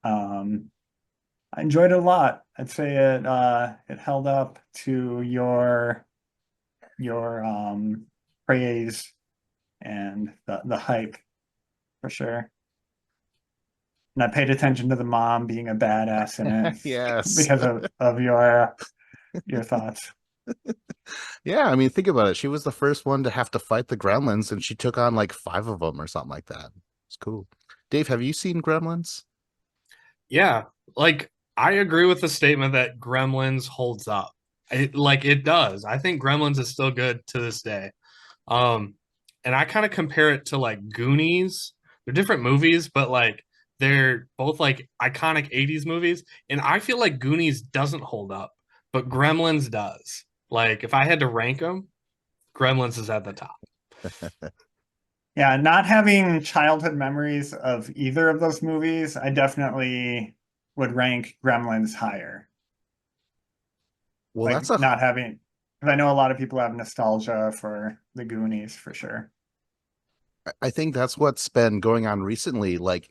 um, I enjoyed it a lot. I'd say it held up to your praise and the hype for sure. And I paid attention to the mom being a badass in it Yes. because of your thoughts. Yeah, I mean, think about it. She was the first one to have to fight the Gremlins, and she took on like five of them or something like that. It's cool. Dave, have you seen Gremlins? Yeah, like I agree with the statement that Gremlins holds up. It does. I think Gremlins is still good to this day. Um, and I kind of compare it to like Goonies. They're different movies, but like they're both like iconic 80s movies. And I feel like Goonies doesn't hold up, but Gremlins does. Like if I had to rank them, Gremlins is at the top. Yeah, not having childhood memories of either of those movies, I definitely would rank Gremlins higher. Well, Like that's a not having, because I know a lot of people have nostalgia for the Goonies for sure. I think that's what's been going on recently. Like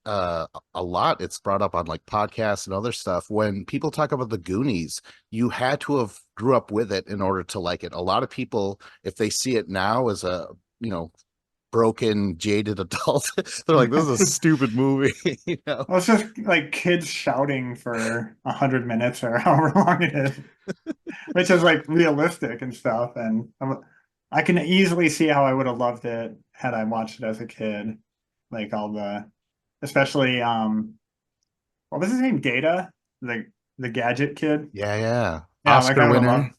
a lot it's brought up on like podcasts and other stuff. When people talk about the Goonies, you had to have grew up with it in order to like it. A lot of people, if they see it now as a, you know, broken, jaded adult, they're like, this is a stupid movie, you know. Well, it's just like kids shouting for 100 minutes or however long it is, which is like realistic and stuff. And I can easily see how I would have loved it had I watched it as a kid. Like all the, especially what was his name? Data, the gadget kid. Yeah, yeah. Yeah, like Oscar winner.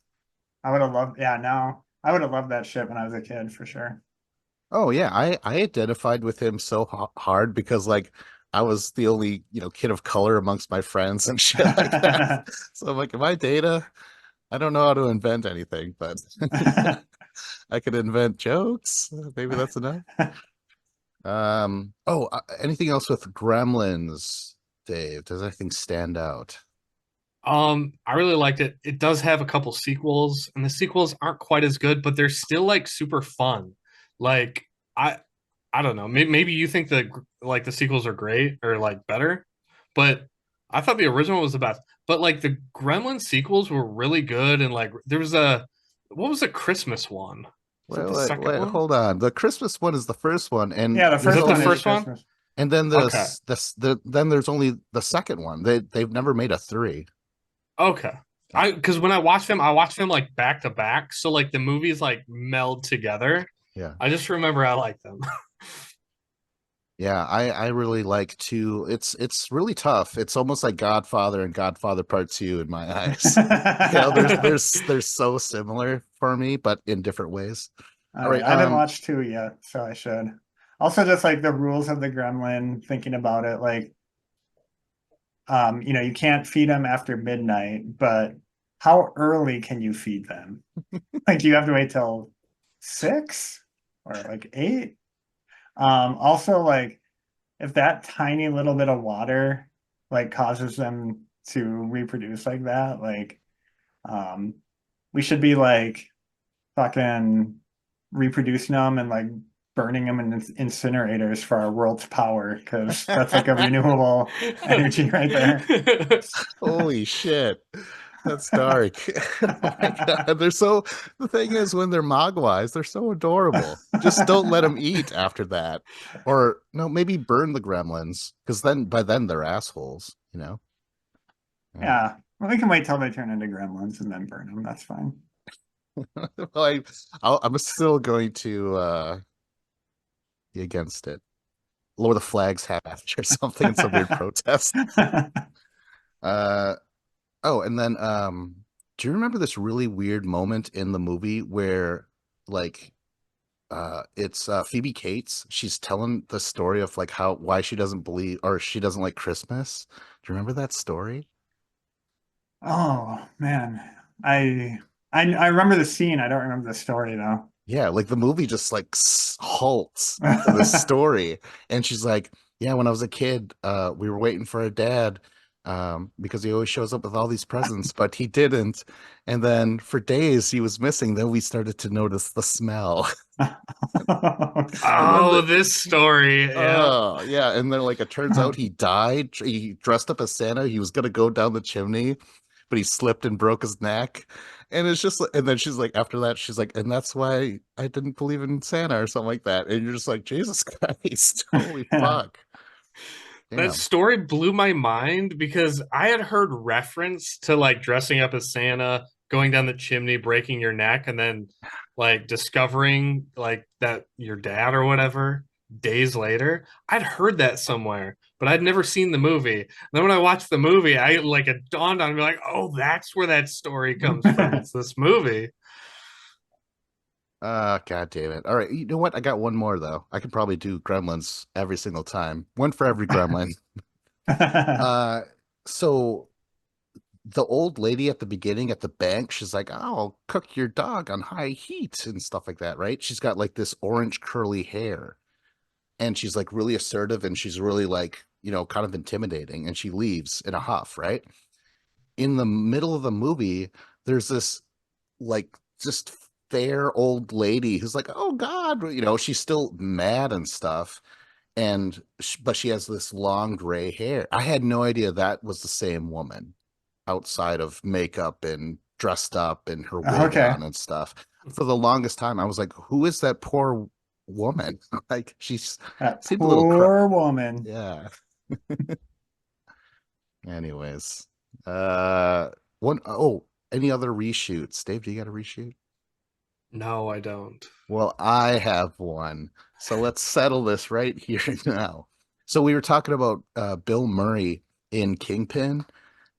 I would have loved. Yeah, no, I would have loved that shit when I was a kid for sure. Oh yeah, I identified with him so hard because like I was the only, you know, kid of color amongst my friends and shit like that. So I'm like, am I Data? I don't know how to invent anything, but I could invent jokes. Maybe that's enough. Anything else with Gremlins, Dave? Does anything stand out? I really liked it. It does have a couple sequels, and the sequels aren't quite as good, but they're still like super fun. Like I I don't know. Maybe you think that like the sequels are great or like better, but I thought the original was the best. But like the Gremlin sequels were really good, and like there was a what was a Christmas one? Was it the second Wait, one? hold on. The Christmas one is the first one, and Yeah, the Is there's that first the one is only first one? Christmas. and then Okay. then there's only the second one. They've never made a three. Okay. Yeah. Because when I watched them like back to back, so like the movies like meld together. Yeah. I just remember I like them. Yeah, I really like to it's really tough. It's almost like Godfather and Godfather Part 2 in my eyes. You know, they're so similar for me, but in different ways. All All right, right, I haven't watched two yet, so I should. Also, just like the rules of the gremlin, thinking about it, like you can't feed them after midnight, but how early can you feed them? Like, do you have to wait till 6 or like 8? Also, like if that tiny little bit of water like causes them to reproduce like that, like um, we should be like fucking reproducing them and like burning them in incinerators for our world's power because that's like a renewable energy right there. holy shit. That's dark. Oh my God. The thing is, when they're mogwais, they're so adorable. Just don't let them eat after that. Or no, maybe burn the gremlins, because then by then they're assholes, you know? Yeah. Yeah, well, we can wait till they turn into gremlins and then burn them. That's fine. Well, I'm still going to be against it. Lower the flags half after something in some weird protest. Uh and then do you remember this really weird moment in the movie where like it's Phoebe Cates, she's telling the story of like how why she doesn't believe or she doesn't like Christmas. Do you remember that story? Oh man, I I remember the scene. I don't remember the story though. Yeah, like the movie just like halts to this story, and she's like, "Yeah, when I was a kid, we were waiting for a dad, because he always shows up with all these presents, but he didn't. And then for days he was missing. Then we started to notice the smell, and then Oh, this story. Yeah. oh yeah, and then like it turns out he died. He dressed up as Santa. He was gonna go down the chimney, but he slipped and broke his neck. And it's just, and then she's like, after that, she's like, and that's why I didn't believe in Santa or something like that. And you're just like, Jesus Christ, holy Yeah. fuck, That damn. story blew my mind because I had heard reference to like dressing up as Santa, going down the chimney, breaking your neck, and then like discovering like that your dad or whatever days later. I'd heard that somewhere, but I'd never seen the movie. And then when I watched the movie, I like it dawned on me like, oh, that's where that story comes from. It's this movie. God damn it. All right, you know what? I got one more though. I could probably do Gremlins every single time. One for every Gremlin. Uh, so the old lady at the beginning at the bank, she's like, "Oh, I'll cook your dog on high heat and stuff like that," right? She's got like this orange curly hair, and she's like really assertive, and she's really like, you know, kind of intimidating, and she leaves in a huff, right? in the middle of the movie, there's this like just fair old lady who's like, oh God, she's still mad and stuff. But she has this long gray hair. I had no idea that was the same woman outside of makeup and dressed up and her wig Okay. on and stuff. For the longest time, I was like, who is that poor woman? Like she's That seemed a little poor woman. yeah. Anyways, uh, any other reshoots? Dave, do you got a reshoot? No, I don't. Well, I have one. So let's settle this right here now. So we were talking about Bill Murray in Kingpin,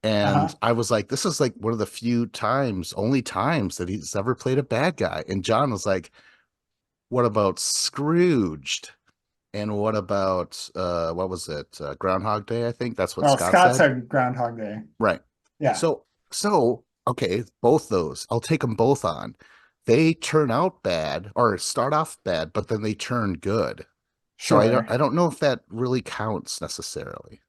and Uh-huh. I was like, this is like one of the only times that he's ever played a bad guy. And John was like, what about Scrooged? And what about what was it? Groundhog Day, I think that's what Well, Scott Scott's said. a Groundhog Day. Right. Yeah, So okay, both those. I'll take them both on. They turn out bad or start off bad, but then they turn good. So sure. I don't know if that really counts necessarily.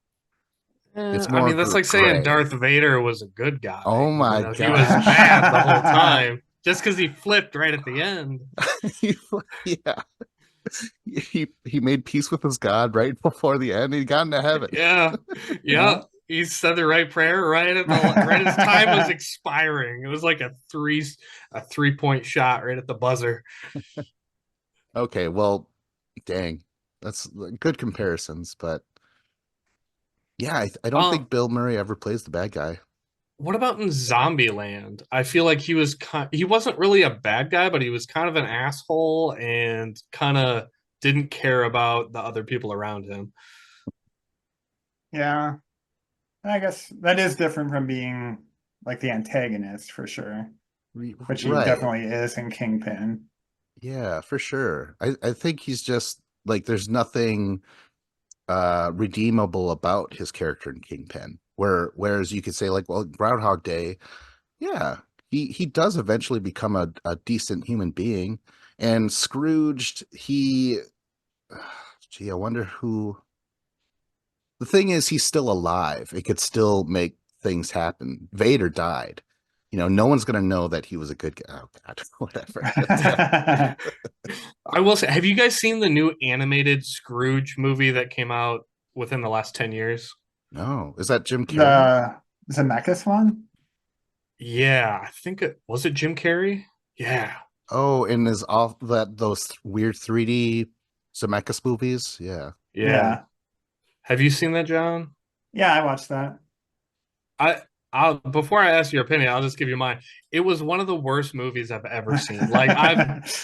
It's I more mean, that's like saying gray. Darth Vader was a good guy. Oh my He was gosh. bad the whole time just because he flipped right at the end. Yeah. He made peace with his God right before the end. He got into heaven. Yeah, Yeah. yeah. He said the right prayer right as time was expiring. It was like a 3 point shot right at the buzzer. Okay, well, dang. That's good comparisons, but yeah, I don't Um, think Bill Murray ever plays the bad guy. what about in Zombieland? I feel like he wasn't really a bad guy, but he was kind of an asshole and kind of didn't care about the other people around him. Yeah. I guess that is different from being like the antagonist for sure, which he Right. definitely is in Kingpin. Yeah, for sure. I think he's just like there's nothing redeemable about his character in Kingpin. Whereas you could say like, well, Groundhog Day, yeah, he does eventually become a decent human being. And Scrooged, gee, I wonder who the thing is, he's still alive. It could still make things happen. Vader died. No one's gonna know that he was a good guy. Oh God, whatever. I will say, have you guys seen the new animated Scrooge movie that came out within the last 10 years? No, is that Jim Carrey? The Zemeckis one? Yeah, I think it was it Jim Carrey? Yeah. Oh, and is all those weird 3D Zemeckis movies? Yeah. Yeah. Yeah. Have you seen that, John? Yeah, I watched that. I I'll before I ask your opinion, I'll just give you mine. It was one of the worst movies I've ever seen. I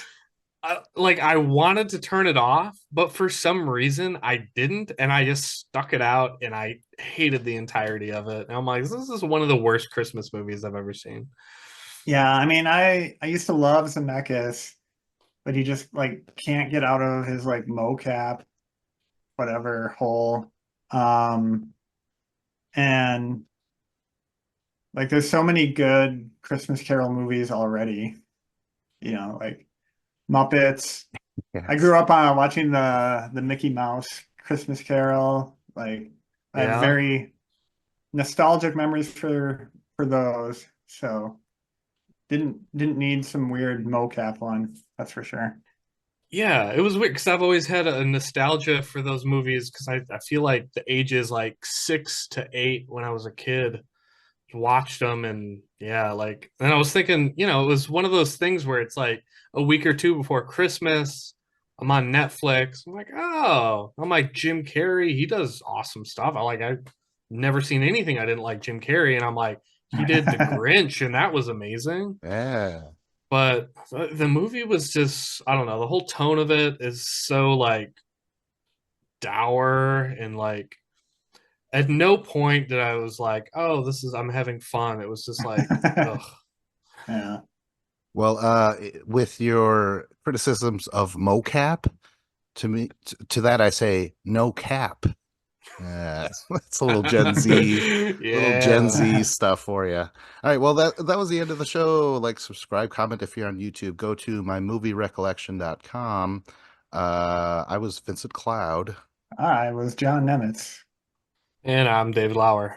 wanted to turn it off, but for some reason I didn't, and I just stuck it out, and I hated the entirety of it. And I'm like, this is one of the worst Christmas movies I've ever seen. Yeah, I mean, I used to love Zemeckis, but he just like can't get out of his like mocap, whatever hole. Um, and like there's so many good Christmas Carol movies already, like Muppets. I Yes. grew up on watching the Mickey Mouse Christmas Carol. Like I have Yeah. very nostalgic memories for those. So didn't need some weird mocap one, that's for sure. Yeah, it was weird because I've always had a nostalgia for those movies because I feel like the ages like 6 to 8 when I was a kid watched them and yeah, like and I was thinking, it was one of those things where it's like a week or two before Christmas, I'm on Netflix. I'm like Jim Carrey, he does awesome stuff. I've never seen anything I didn't like Jim Carrey, and I'm like, he did The Grinch, and that was amazing. Yeah. But the movie was just, I don't know, the whole tone of it is so like dour and like at no point did I was like, oh, I'm having fun. It was just like, ugh. Yeah. Well, with your criticisms of mocap, to that I say no cap. That's a little Gen Yeah. Z stuff for you. All right, well that was the end of the show. Like, subscribe, comment if you're on YouTube. Go to mymovierecollection.com. I was Vincent Cloud. I was John Nemitz. And I'm David Lauer.